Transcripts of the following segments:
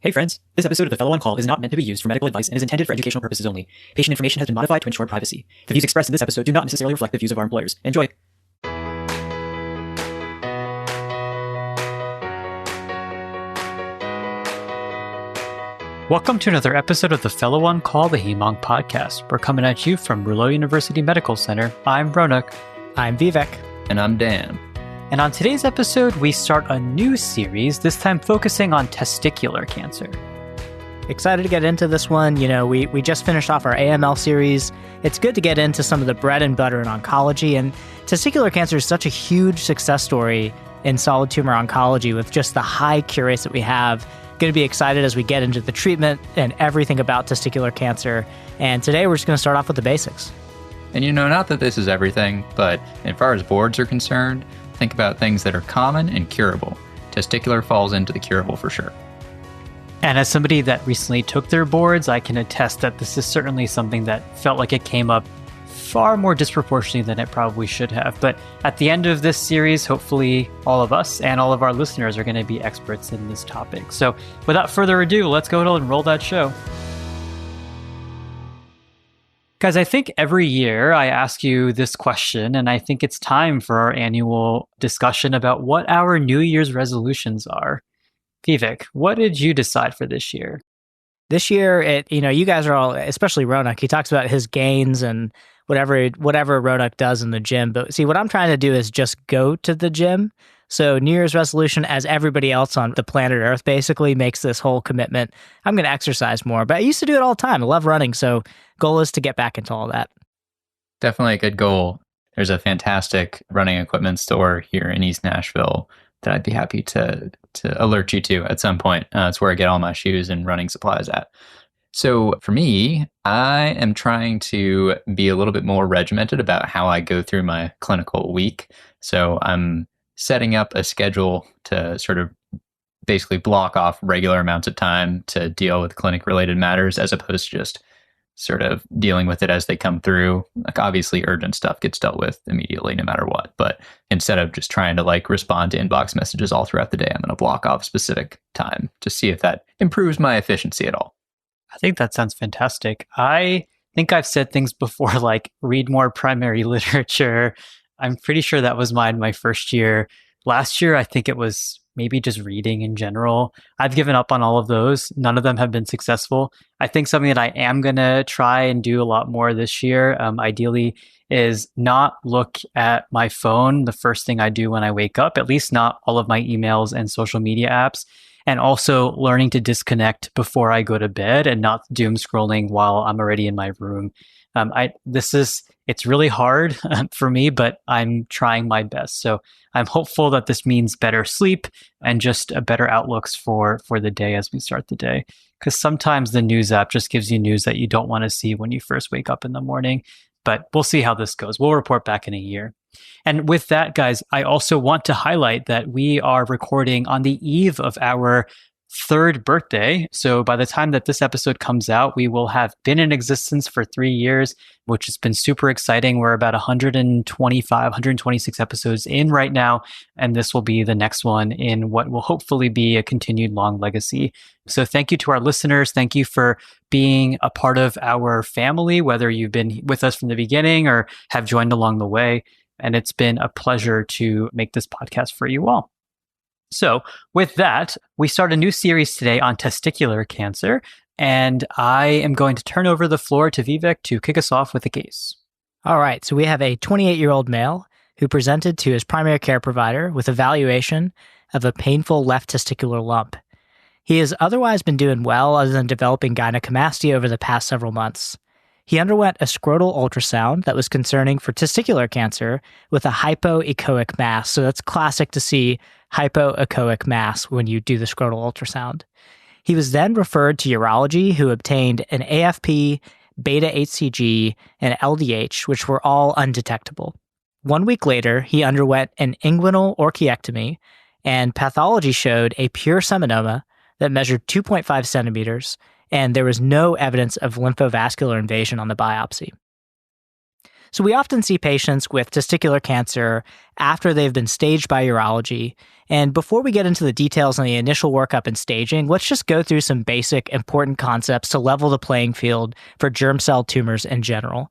Hey friends, this episode of The Fellow on Call is not meant to be used for medical advice and is intended for educational purposes only. Patient information has been modified to ensure privacy. The views expressed in this episode do not necessarily reflect the views of our employers. Enjoy! Welcome to another episode of The Fellow on Call, the Hem-Onc podcast. We're coming at you from Rouleau University Medical Center. I'm Ronak. I'm Vivek. And I'm Dan. And on today's episode, we start a new series, this time focusing on testicular cancer. Excited to get into this one. You know, we just finished off our AML series. It's good to get into some of the bread and butter in oncology. And testicular cancer is such a huge success story in solid tumor oncology with just the high cure rates that we have. Going to be excited as we get into the treatment and everything about testicular cancer. And today we're just going to start off with the basics. And you know, not that this is everything, but as far as boards are concerned, think about things that are common and curable. Testicular falls into the curable for sure. And as somebody that recently took their boards, I can attest that this is certainly something that felt like it came up far more disproportionately than it probably should have. But at the end of this series, hopefully all of us and all of our listeners are going to be experts in this topic. So without further ado, let's go ahead and roll that show. Guys, I think every year I ask you this question, and I think it's time for our annual discussion about what our New Year's resolutions are. Vivek, what did you decide for this year? This year, you guys are all, especially Ronak, he talks about his gains and whatever Ronak does in the gym. But see, what I'm trying to do is just go to the gym. So New Year's resolution, as everybody else on the planet Earth basically makes this whole commitment, I'm going to exercise more. But I used to do it all the time. I love running. So goal is to get back into all that. Definitely a good goal. There's a fantastic running equipment store here in East Nashville that I'd be happy to alert you to at some point. It's where I get all my shoes and running supplies at. So for me, I am trying to be a little bit more regimented about how I go through my clinical week. So I'm setting up a schedule to sort of basically block off regular amounts of time to deal with clinic-related matters as opposed to just sort of dealing with it as they come through. Like obviously urgent stuff gets dealt with immediately no matter what. But instead of just trying to respond to inbox messages all throughout the day, I'm going to block off specific time to see if that improves my efficiency at all. I think that sounds fantastic. I think I've said things before like read more primary literature. I'm pretty sure that was mine my first year. Last year, I think it was maybe just reading in general. I've given up on all of those. None of them have been successful. I think something that I am going to try and do a lot more this year, ideally, is not look at my phone the first thing I do when I wake up, at least not all of my emails and social media apps. And also learning to disconnect before I go to bed and not doom scrolling while I'm already in my room. It's really hard for me, but I'm trying my best. So I'm hopeful that this means better sleep and just a better outlooks for the day as we start the day. Because sometimes the news app just gives you news that you don't want to see when you first wake up in the morning. But we'll see how this goes. We'll report back in a year. And with that, guys, I also want to highlight that we are recording on the eve of our third birthday. So by the time that this episode comes out, we will have been in existence for 3 years, which has been super exciting. We're about 126 episodes in right now, and this will be the next one in what will hopefully be a continued long legacy. So thank you to our listeners. Thank you for being a part of our family, whether you've been with us from the beginning or have joined along the way. And it's been a pleasure to make this podcast for you all. So with that, we start a new series today on testicular cancer, and I am going to turn over the floor to Vivek to kick us off with the case. All right, so we have a 28-year-old male who presented to his primary care provider with evaluation of a painful left testicular lump. He has otherwise been doing well other than developing gynecomastia over the past several months. He underwent a scrotal ultrasound that was concerning for testicular cancer with a hypoechoic mass. So that's classic to see hypoechoic mass when you do the scrotal ultrasound. He was then referred to urology, who obtained an AFP, beta-HCG, and LDH, which were all undetectable. 1 week later, he underwent an inguinal orchiectomy, and pathology showed a pure seminoma that measured 2.5 centimeters, and there was no evidence of lymphovascular invasion on the biopsy. So we often see patients with testicular cancer after they've been staged by urology. And before we get into the details on the initial workup and staging, let's just go through some basic important concepts to level the playing field for germ cell tumors in general.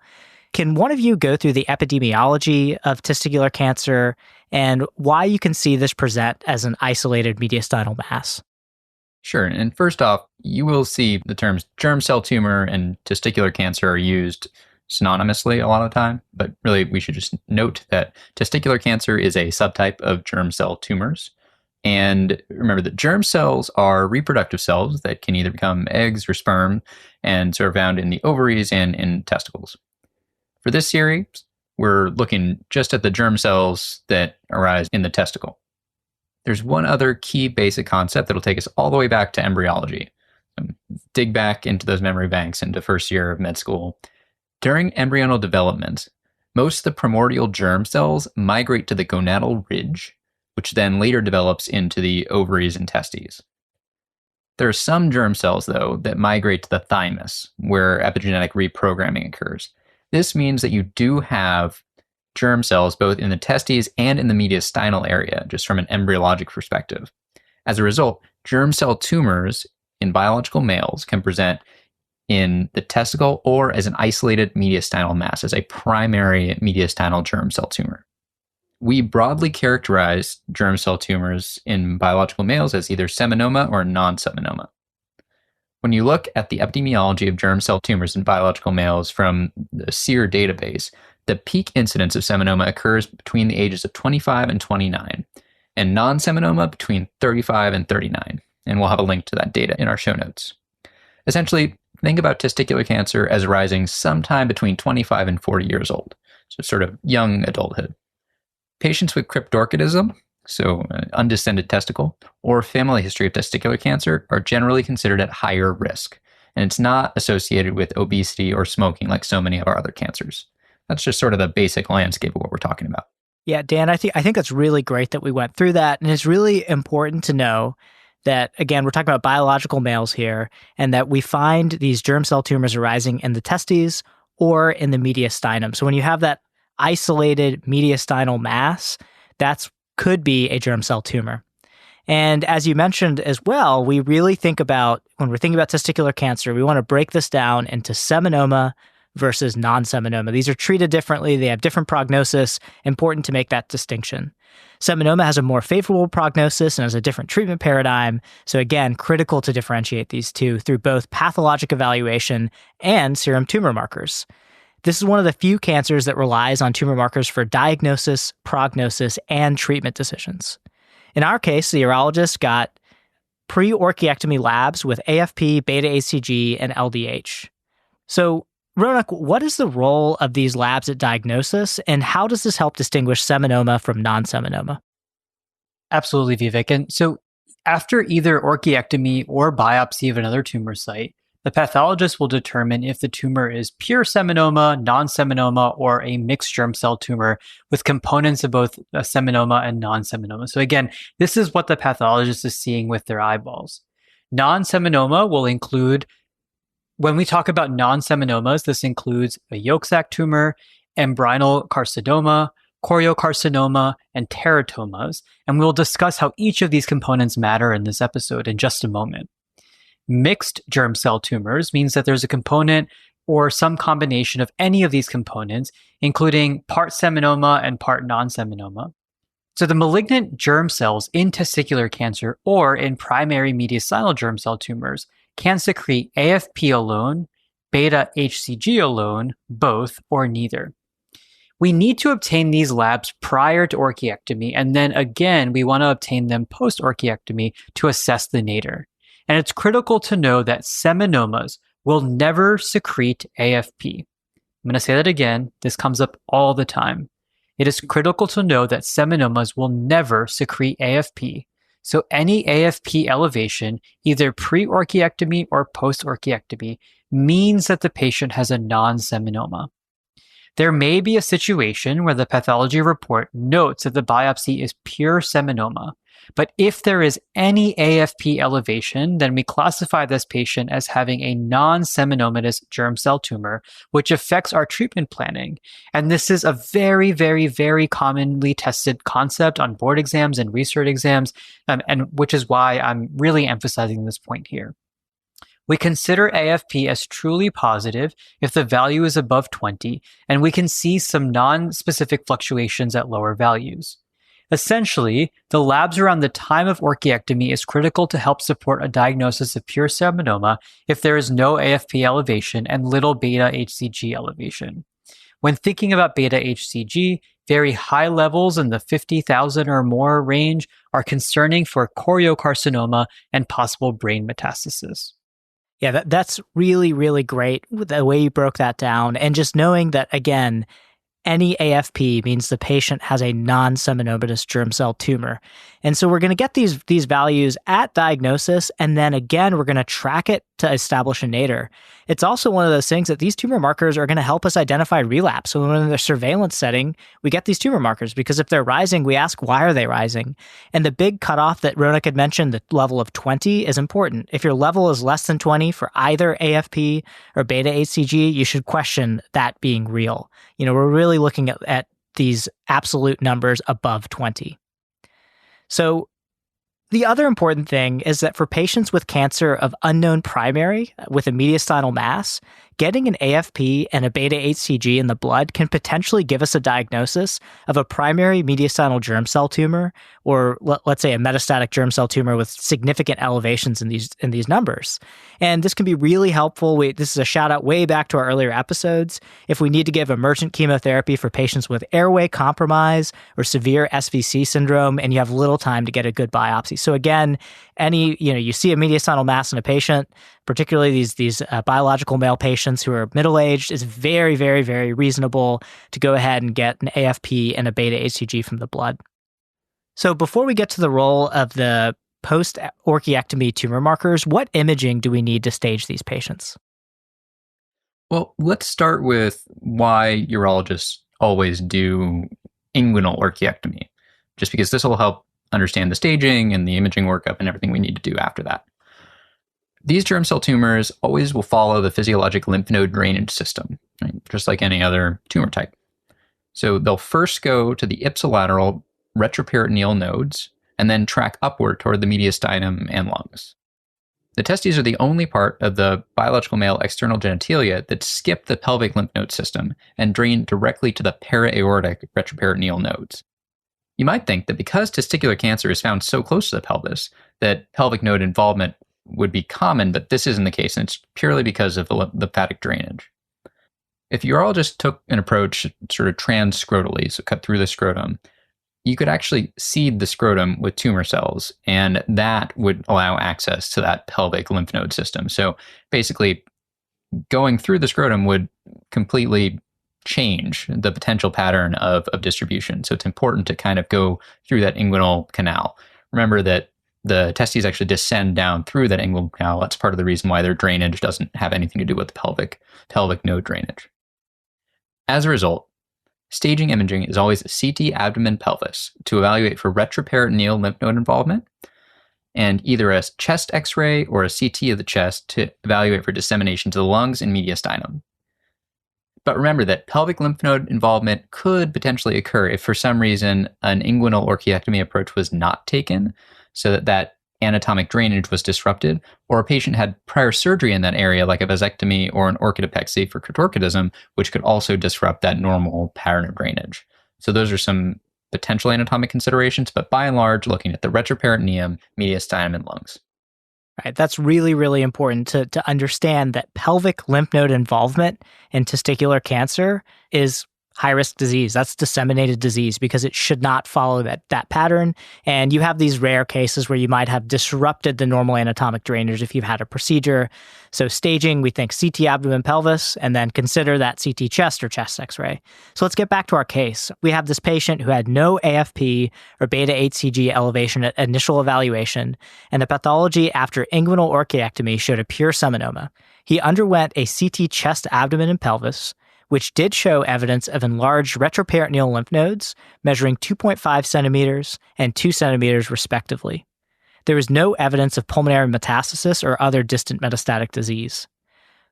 Can one of you go through the epidemiology of testicular cancer and why you can see this present as an isolated mediastinal mass? Sure. And first off, you will see the terms germ cell tumor and testicular cancer are used synonymously a lot of the time, but really we should just note that testicular cancer is a subtype of germ cell tumors. And remember that germ cells are reproductive cells that can either become eggs or sperm and are found in the ovaries and in testicles. For this series, we're looking just at the germ cells that arise in the testicle. There's one other key basic concept that'll take us all the way back to embryology. Dig back into those memory banks into first year of med school. During embryonal development, most of the primordial germ cells migrate to the gonadal ridge, which then later develops into the ovaries and testes. There are some germ cells, though, that migrate to the thymus, where epigenetic reprogramming occurs. This means that you do have germ cells both in the testes and in the mediastinal area, just from an embryologic perspective. As a result, germ cell tumors in biological males can present in the testicle or as an isolated mediastinal mass, as a primary mediastinal germ cell tumor. We broadly characterize germ cell tumors in biological males as either seminoma or non-seminoma. When you look at the epidemiology of germ cell tumors in biological males from the SEER database, the peak incidence of seminoma occurs between the ages of 25 and 29, and non-seminoma between 35 and 39. And we'll have a link to that data in our show notes. Essentially, think about testicular cancer as arising sometime between 25 and 40 years old, so sort of young adulthood. Patients with cryptorchidism, so undescended testicle, or family history of testicular cancer are generally considered at higher risk, and it's not associated with obesity or smoking like so many of our other cancers. That's just sort of the basic landscape of what we're talking about. Yeah, Dan, I think that's really great that we went through that. And it's really important to know that, again, we're talking about biological males here, and that we find these germ cell tumors arising in the testes or in the mediastinum. So when you have that isolated mediastinal mass, that could be a germ cell tumor. And as you mentioned as well, we really think about, when we're thinking about testicular cancer, we want to break this down into seminoma versus non-seminoma. These are treated differently. They have different prognosis. Important to make that distinction. Seminoma has a more favorable prognosis and has a different treatment paradigm. So again, critical to differentiate these two through both pathologic evaluation and serum tumor markers. This is one of the few cancers that relies on tumor markers for diagnosis, prognosis, and treatment decisions. In our case, the urologist got pre-orchiectomy labs with AFP, beta-HCG, and LDH. So Ronak, what is the role of these labs at diagnosis, and how does this help distinguish seminoma from non-seminoma? Absolutely, Vivek. And so after either orchiectomy or biopsy of another tumor site, the pathologist will determine if the tumor is pure seminoma, non-seminoma, or a mixed germ cell tumor with components of both a seminoma and non-seminoma. So again, this is what the pathologist is seeing with their eyeballs. Non-seminoma will include, when we talk about non-seminomas, this includes a yolk sac tumor, embryonal carcinoma, choriocarcinoma, and teratomas. And we'll discuss how each of these components matter in this episode in just a moment. Mixed germ cell tumors means that there's a component or some combination of any of these components, including part seminoma and part non-seminoma. So the malignant germ cells in testicular cancer or in primary mediastinal germ cell tumors can secrete AFP alone, beta-HCG alone, both, or neither. We need to obtain these labs prior to orchiectomy, and then again, we want to obtain them post-orchiectomy to assess the nadir. And it's critical to know that seminomas will never secrete AFP. I'm going to say that again. This comes up all the time. It is critical to know that seminomas will never secrete AFP. So any AFP elevation, either pre-orchiectomy or post-orchiectomy, means that the patient has a non-seminoma. There may be a situation where the pathology report notes that the biopsy is pure seminoma, But if there is any AFP elevation, then we classify this patient as having a non-seminomatous germ cell tumor, which affects our treatment planning. And this is a very, very, very commonly tested concept on board exams and research exams, and which is why I'm really emphasizing this point here. We consider AFP as truly positive if the value is above 20, and we can see some non-specific fluctuations at lower values. Essentially, the labs around the time of orchiectomy is critical to help support a diagnosis of pure seminoma if there is no AFP elevation and little beta HCG elevation. When thinking about beta HCG, very high levels in the 50,000 or more range are concerning for choriocarcinoma and possible brain metastasis. Yeah, that's really, really great the way you broke that down. And just knowing that, again, any AFP means the patient has a non-seminomatous germ cell tumor. And so we're going to get these values at diagnosis, and then again, we're going to track it to establish a nadir. It's also one of those things that these tumor markers are going to help us identify relapse. So when in the surveillance setting, we get these tumor markers because if they're rising, we ask, why are they rising? And the big cutoff that Ronak had mentioned, the level of 20, is important. If your level is less than 20 for either AFP or beta HCG, you should question that being real. You know, we're really looking at these absolute numbers above 20. So the other important thing is that for patients with cancer of unknown primary with a mediastinal mass, getting an AFP and a beta HCG in the blood can potentially give us a diagnosis of a primary mediastinal germ cell tumor, or let's say a metastatic germ cell tumor with significant elevations in these numbers. And this can be really helpful. This is a shout out way back to our earlier episodes. If we need to give emergent chemotherapy for patients with airway compromise or severe SVC syndrome, and you have little time to get a good biopsy. So again, you see a mediastinal mass in a patient, particularly these biological male patients who are middle-aged, is very, very, very reasonable to go ahead and get an AFP and a beta HCG from the blood. So before we get to the role of the post-orchiectomy tumor markers, what imaging do we need to stage these patients? Well, let's start with why urologists always do inguinal orchiectomy, just because this will help understand the staging and the imaging workup and everything we need to do after that. These germ cell tumors always will follow the physiologic lymph node drainage system, right? Just like any other tumor type. So they'll first go to the ipsilateral retroperitoneal nodes and then track upward toward the mediastinum and lungs. The testes are the only part of the biological male external genitalia that skip the pelvic lymph node system and drain directly to the para-aortic retroperitoneal nodes. You might think that because testicular cancer is found so close to the pelvis, that pelvic node involvement would be common, but this isn't the case, and it's purely because of the lymphatic drainage. If urologists took an approach sort of transscrotally, so cut through the scrotum, you could actually seed the scrotum with tumor cells, and that would allow access to that pelvic lymph node system. So basically, going through the scrotum would completely change the potential pattern of distribution. So it's important to kind of go through that inguinal canal. Remember that the testes actually descend down through that inguinal canal. That's part of the reason why their drainage doesn't have anything to do with the pelvic node drainage. As a result, staging imaging is always CT abdomen pelvis to evaluate for retroperitoneal lymph node involvement, and either a chest X-ray or a CT of the chest to evaluate for dissemination to the lungs and mediastinum. But remember that pelvic lymph node involvement could potentially occur if for some reason an inguinal orchiectomy approach was not taken, so that anatomic drainage was disrupted, or a patient had prior surgery in that area like a vasectomy or an orchidopexy for catorchidism, which could also disrupt that normal pattern of drainage. So those are some potential anatomic considerations, but by and large, looking at the retroperitoneum, mediastinum, and lungs. Right. That's really, really important to understand that pelvic lymph node involvement in testicular cancer is high-risk disease. That's disseminated disease because it should not follow that pattern. And you have these rare cases where you might have disrupted the normal anatomic drainage if you've had a procedure. So staging, we think CT abdomen pelvis, and then consider that CT chest or chest X-ray. So let's get back to our case. We have this patient who had no AFP or beta HCG elevation at initial evaluation, and the pathology after inguinal orchiectomy showed a pure seminoma. He underwent a CT chest, abdomen, and pelvis. which did show evidence of enlarged retroperitoneal lymph nodes measuring 2.5 centimeters and 2 centimeters respectively. There was no evidence of pulmonary metastasis or other distant metastatic disease.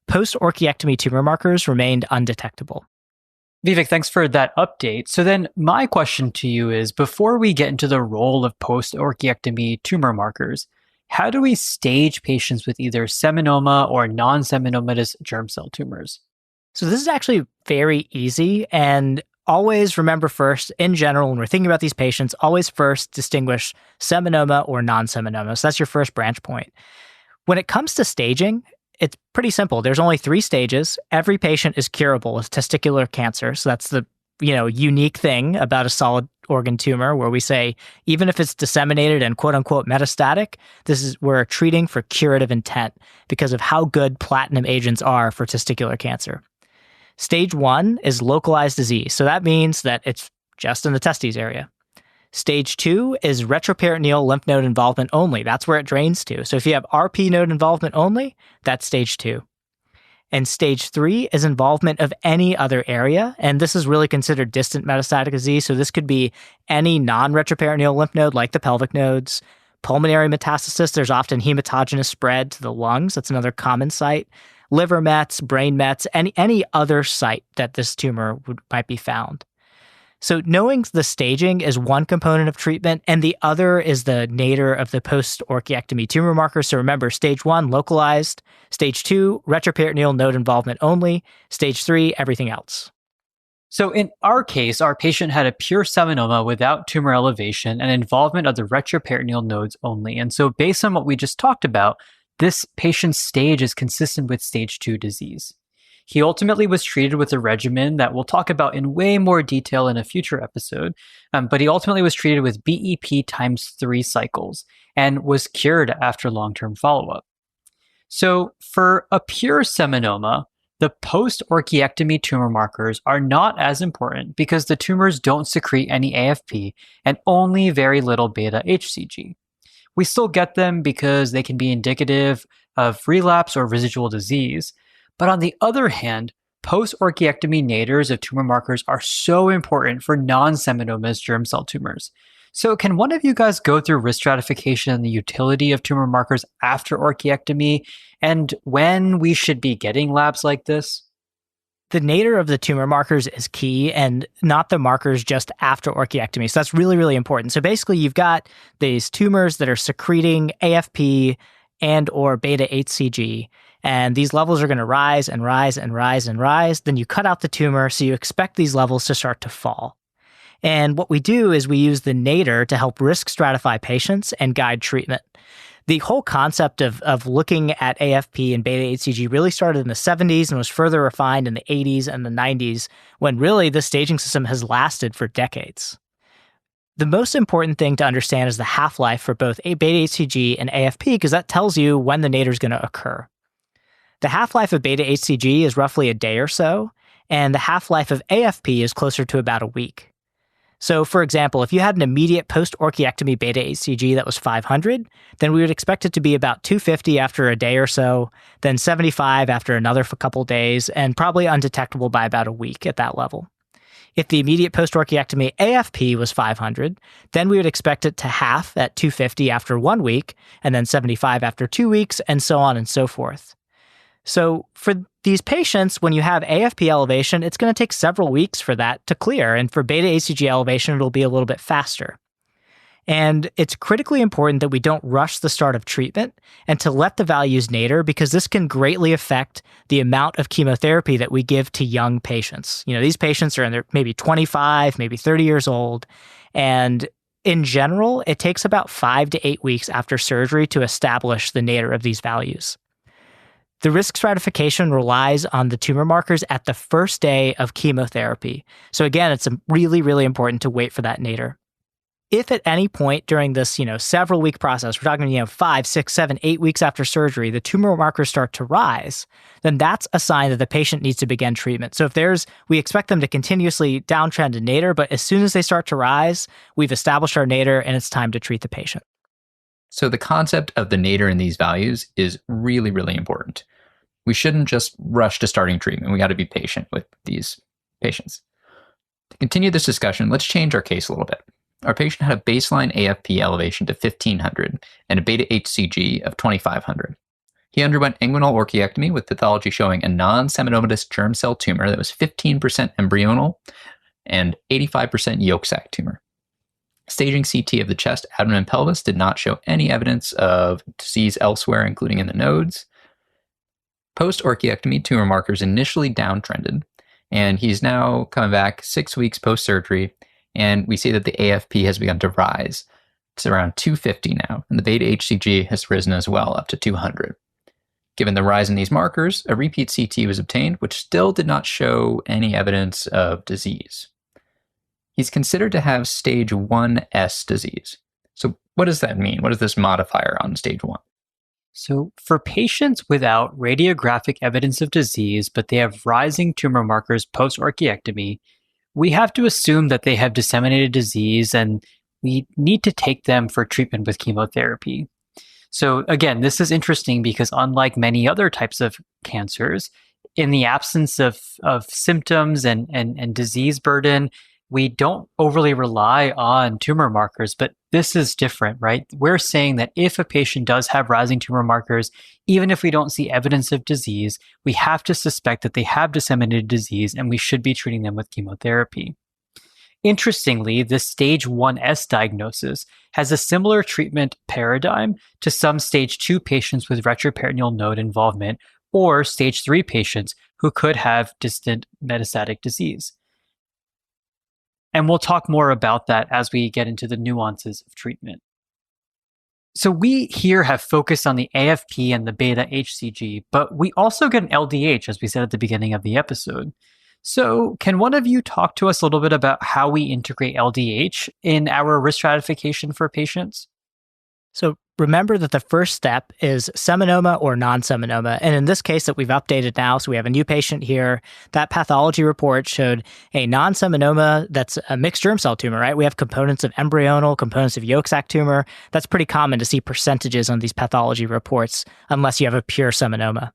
Post-orchiectomy tumor markers remained undetectable. Vivek, thanks for that update. So then my question to you is, before we get into the role of post-orchiectomy tumor markers, how do we stage patients with either seminoma or non-seminomatous germ cell tumors? So this is actually very easy, and always remember first, in general, when we're thinking about these patients, always first distinguish seminoma or non-seminoma. So that's your first branch point. When it comes to staging, it's pretty simple. There's only 3 stages. Every patient is curable with testicular cancer. So that's the unique thing about a solid organ tumor, where we say, even if it's disseminated and quote unquote metastatic, we're treating for curative intent because of how good platinum agents are for testicular cancer. Stage 1 is localized disease. So that means that it's just in the testes area. Stage 2 is retroperitoneal lymph node involvement only. That's where it drains to. So if you have RP node involvement only, that's stage 2. And stage 3 is involvement of any other area. And this is really considered distant metastatic disease. So this could be any non-retroperitoneal lymph node like the pelvic nodes. Pulmonary metastasis, there's often hematogenous spread to the lungs. That's another common site. Liver mets, brain mets, any other site that this tumor might be found. So knowing the staging is one component of treatment, and the other is the nadir of the post-orchiectomy tumor markers. So remember, stage 1, localized. Stage 2, retroperitoneal node involvement only. Stage 3, everything else. So in our case, our patient had a pure seminoma without tumor elevation and involvement of the retroperitoneal nodes only. And so based on what we just talked about, this patient's stage is consistent with stage 2 disease. He ultimately was treated with a regimen that we'll talk about in way more detail in a future episode, but he ultimately was treated with BEP times 3 cycles and was cured after long-term follow-up. So for a pure seminoma, the post-orchiectomy tumor markers are not as important because the tumors don't secrete any AFP and only very little beta-HCG. We still get them because they can be indicative of relapse or residual disease. But on the other hand, post-orchiectomy nadirs of tumor markers are so important for non-seminomatous germ cell tumors. So can one of you guys go through risk stratification and the utility of tumor markers after orchiectomy and when we should be getting labs like this? The nadir of the tumor markers is key, and not the markers just after orchiectomy. So that's really, really important. So basically, you've got these tumors that are secreting AFP and or beta-HCG, and these levels are going to rise and rise and rise and rise. Then you cut out the tumor, so you expect these levels to start to fall. And what we do is we use the nadir to help risk stratify patients and guide treatment. The whole concept of looking at AFP and beta-HCG really started in the 70s and was further refined in the 80s and the 90s, when really the staging system has lasted for decades. The most important thing to understand is the half-life for both beta-HCG and AFP, because that tells you when the nadir is going to occur. The half-life of beta-HCG is roughly a day or so, and the half-life of AFP is closer to about a week. So, for example, if you had an immediate post-orchiectomy beta-HCG that was 500, then we would expect it to be about 250 after a day or so, then 75 after another couple days, and probably undetectable by about a week at that level. If the immediate post-orchiectomy AFP was 500, then we would expect it to half at 250 after 1 week, and then 75 after 2 weeks, and so on and so forth. So for these patients, when you have AFP elevation, it's going to take several weeks for that to clear. And for beta-HCG elevation, it'll be a little bit faster. And it's critically important that we don't rush the start of treatment and to let the values nadir, because this can greatly affect the amount of chemotherapy that we give to young patients. These patients are in their maybe 25, maybe 30 years old. And in general, it takes about 5 to 8 weeks after surgery to establish the nadir of these values. The risk stratification relies on the tumor markers at the first day of chemotherapy. So again, it's really, really important to wait for that nadir. If at any point during this, several week process, we're talking, 5, 6, 7, 8 weeks after surgery, the tumor markers start to rise, then that's a sign that the patient needs to begin treatment. So if we expect them to continuously downtrend to nadir, but as soon as they start to rise, we've established our nadir and it's time to treat the patient. So the concept of the nadir in these values is really, really important. We shouldn't just rush to starting treatment. We got to be patient with these patients. To continue this discussion, let's change our case a little bit. Our patient had a baseline AFP elevation to 1500 and a beta HCG of 2500. He underwent inguinal orchiectomy with pathology showing a non-seminomatous germ cell tumor that was 15% embryonal and 85% yolk sac tumor. Staging CT of the chest, abdomen, and pelvis did not show any evidence of disease elsewhere, including in the nodes. Post-orchiectomy, tumor markers initially downtrended, and he's now coming back 6 weeks post-surgery, and we see that the AFP has begun to rise. It's around 250 now, and the beta HCG has risen as well, up to 200. Given the rise in these markers, a repeat CT was obtained, which still did not show any evidence of disease. He's considered to have stage 1S disease. So what does that mean? What is this modifier on stage 1? So for patients without radiographic evidence of disease, but they have rising tumor markers post-orchiectomy, we have to assume that they have disseminated disease and we need to take them for treatment with chemotherapy. So again, this is interesting because unlike many other types of cancers, in the absence of symptoms and disease burden, we don't overly rely on tumor markers, but this is different, right? We're saying that if a patient does have rising tumor markers, even if we don't see evidence of disease, we have to suspect that they have disseminated disease and we should be treating them with chemotherapy. Interestingly, the stage 1S diagnosis has a similar treatment paradigm to some stage 2 patients with retroperitoneal node involvement or stage 3 patients who could have distant metastatic disease. And we'll talk more about that as we get into the nuances of treatment. So we here have focused on the AFP and the beta HCG, but we also get an LDH, as we said at the beginning of the episode. So can one of you talk to us a little bit about how we integrate LDH in our risk stratification for patients? So remember that the first step is seminoma or non-seminoma. And in this case that we've updated now, so we have a new patient here, that pathology report showed a non-seminoma that's a mixed germ cell tumor, right? We have components of embryonal, components of yolk sac tumor. That's pretty common to see percentages on these pathology reports, unless you have a pure seminoma.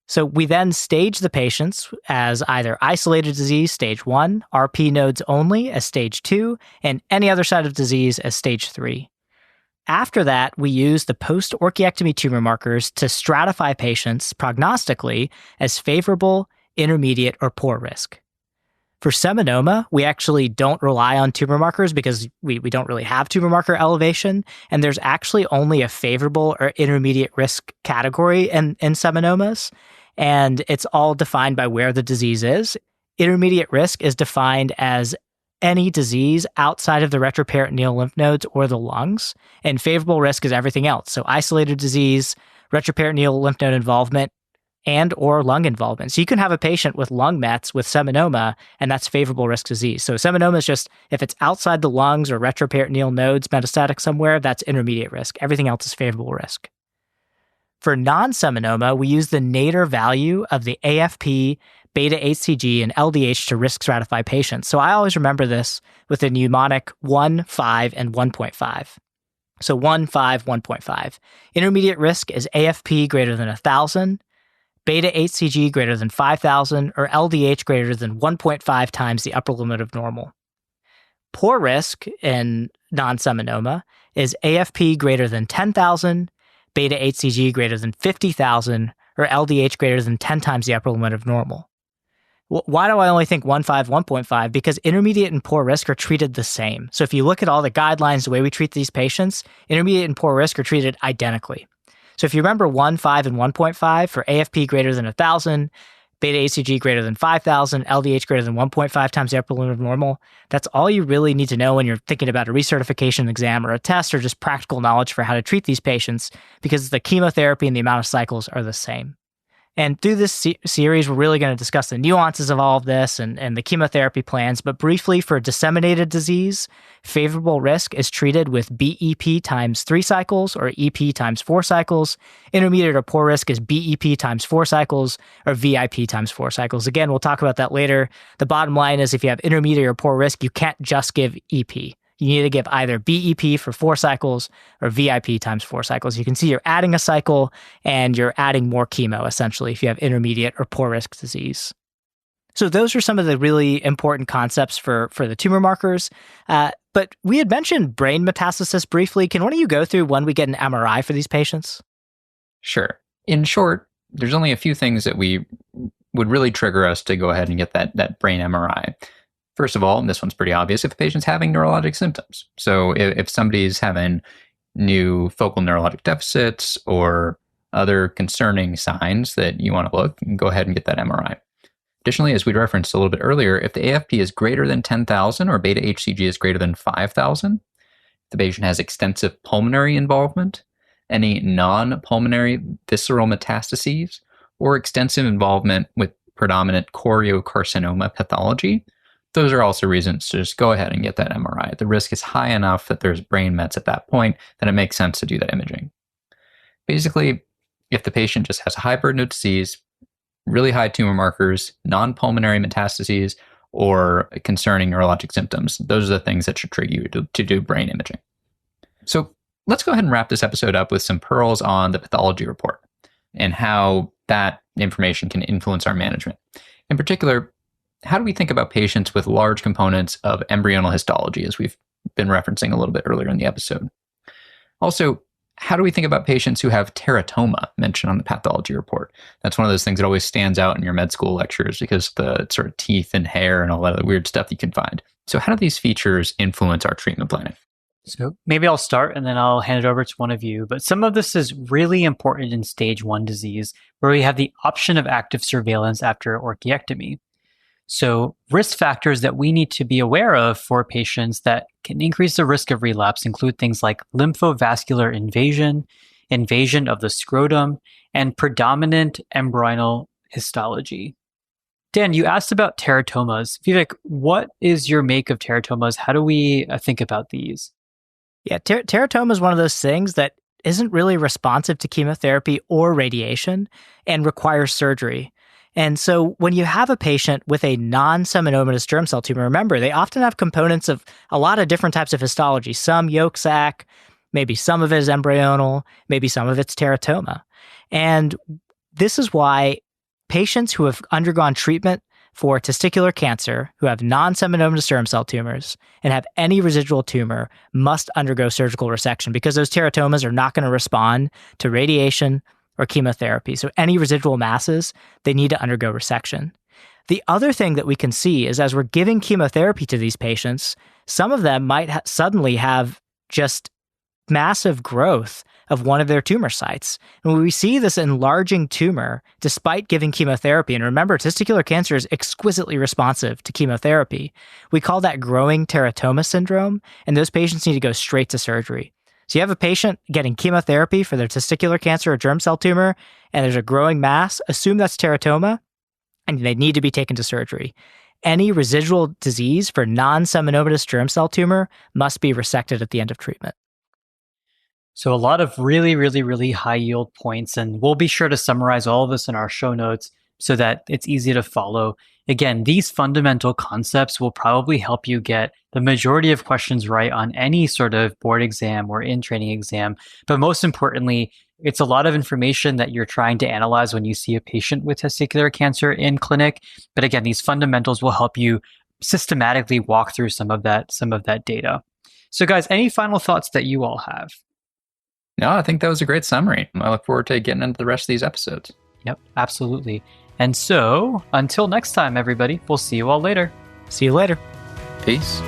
So we then stage the patients as either isolated disease, stage 1, RP nodes only as stage 2, and any other side of disease as stage 3. After that, we use the post-orchiectomy tumor markers to stratify patients prognostically as favorable, intermediate, or poor risk. For seminoma, we actually don't rely on tumor markers because we don't really have tumor marker elevation, and there's actually only a favorable or intermediate risk category in seminomas, and it's all defined by where the disease is. Intermediate risk is defined as any disease outside of the retroperitoneal lymph nodes or the lungs, and favorable risk is everything else. So isolated disease, retroperitoneal lymph node involvement, and or lung involvement. So you can have a patient with lung mets with seminoma, and that's favorable risk disease. So seminoma is just, if it's outside the lungs or retroperitoneal nodes metastatic somewhere, that's intermediate risk. Everything else is favorable risk. For non-seminoma, we use the nadir value of the AFP, beta HCG, and LDH to risk stratify patients. So I always remember this with a mnemonic 1, 5, and 1.5. So 1, 5, 1.5. Intermediate risk is AFP greater than 1,000, beta HCG greater than 5,000, or LDH greater than 1.5 times the upper limit of normal. Poor risk in non-seminoma is AFP greater than 10,000, beta HCG greater than 50,000, or LDH greater than 10 times the upper limit of normal. Why do I only think 1.5, 1.5? Because intermediate and poor risk are treated the same. So if you look at all the guidelines, the way we treat these patients, intermediate and poor risk are treated identically. So if you remember 1, 5, and 1.5 for AFP greater than 1,000, beta HCG greater than 5,000, LDH greater than 1.5 times the upper limit of normal, that's all you really need to know when you're thinking about a recertification exam or a test or just practical knowledge for how to treat these patients, because the chemotherapy and the amount of cycles are the same. And through this series, we're really going to discuss the nuances of all of this and the chemotherapy plans. But briefly, for disseminated disease, favorable risk is treated with BEP times 3 cycles or EP times 4 cycles. Intermediate or poor risk is BEP times 4 cycles or VIP times 4 cycles. Again, we'll talk about that later. The bottom line is if you have intermediate or poor risk, you can't just give EP. You need to give either BEP for 4 cycles or VIP times 4 cycles. You can see you're adding a cycle and you're adding more chemo, essentially, if you have intermediate or poor risk disease. So those are some of the really important concepts for the tumor markers. But we had mentioned brain metastasis briefly. Can one of you go through when we get an MRI for these patients? Sure. In short, there's only a few things that we would really trigger us to go ahead and get that brain MRI. First of all, and this one's pretty obvious, if the patient's having neurologic symptoms. So if somebody's having new focal neurologic deficits or other concerning signs that you want to look, go ahead and get that MRI. Additionally, as we referenced a little bit earlier, if the AFP is greater than 10,000 or beta HCG is greater than 5,000, the patient has extensive pulmonary involvement, any non-pulmonary visceral metastases, or extensive involvement with predominant choriocarcinoma pathology, those are also reasons to just go ahead and get that MRI. The risk is high enough that there's brain mets at that point that it makes sense to do that imaging. Basically, if the patient just has a high burden of disease, really high tumor markers, non-pulmonary metastases, or concerning neurologic symptoms, those are the things that should trigger you to do brain imaging. So let's go ahead and wrap this episode up with some pearls on the pathology report and how that information can influence our management. In particular, how do we think about patients with large components of embryonal histology, as we've been referencing a little bit earlier in the episode? Also, how do we think about patients who have teratoma mentioned on the pathology report? That's one of those things that always stands out in your med school lectures because of the sort of teeth and hair and all that other weird stuff you can find. So how do these features influence our treatment planning? So maybe I'll start and then I'll hand it over to one of you. But some of this is really important in stage 1 disease, where we have the option of active surveillance after orchiectomy. So risk factors that we need to be aware of for patients that can increase the risk of relapse include things like lymphovascular invasion, invasion of the scrotum, and predominant embryonal histology. Dan, you asked about teratomas. Vivek, what is your make of teratomas? How do we think about these? Yeah, teratoma is one of those things that isn't really responsive to chemotherapy or radiation and requires surgery. And so when you have a patient with a non-seminomatous germ cell tumor, remember, they often have components of a lot of different types of histology, some yolk sac, maybe some of it is embryonal, maybe some of it's teratoma. And this is why patients who have undergone treatment for testicular cancer, who have non-seminomatous germ cell tumors and have any residual tumor, must undergo surgical resection because those teratomas are not going to respond to radiation or chemotherapy. So any residual masses, they need to undergo resection. The other thing that we can see is as we're giving chemotherapy to these patients, some of them might suddenly have just massive growth of one of their tumor sites. And when we see this enlarging tumor, despite giving chemotherapy, and remember, testicular cancer is exquisitely responsive to chemotherapy, we call that growing teratoma syndrome, and those patients need to go straight to surgery. So you have a patient getting chemotherapy for their testicular cancer or germ cell tumor, and there's a growing mass, assume that's teratoma, and they need to be taken to surgery. Any residual disease for non-seminomatous germ cell tumor must be resected at the end of treatment. So a lot of really, really, really high yield points, and we'll be sure to summarize all of this in our show notes so that it's easy to follow. Again, these fundamental concepts will probably help you get the majority of questions right on any sort of board exam or in-training exam. But most importantly, it's a lot of information that you're trying to analyze when you see a patient with testicular cancer in clinic. But again, these fundamentals will help you systematically walk through some of that data. So guys, any final thoughts that you all have? No, I think that was a great summary. I look forward to getting into the rest of these episodes. Yep, absolutely. And so, until next time, everybody, we'll see you all later. See you later. Peace.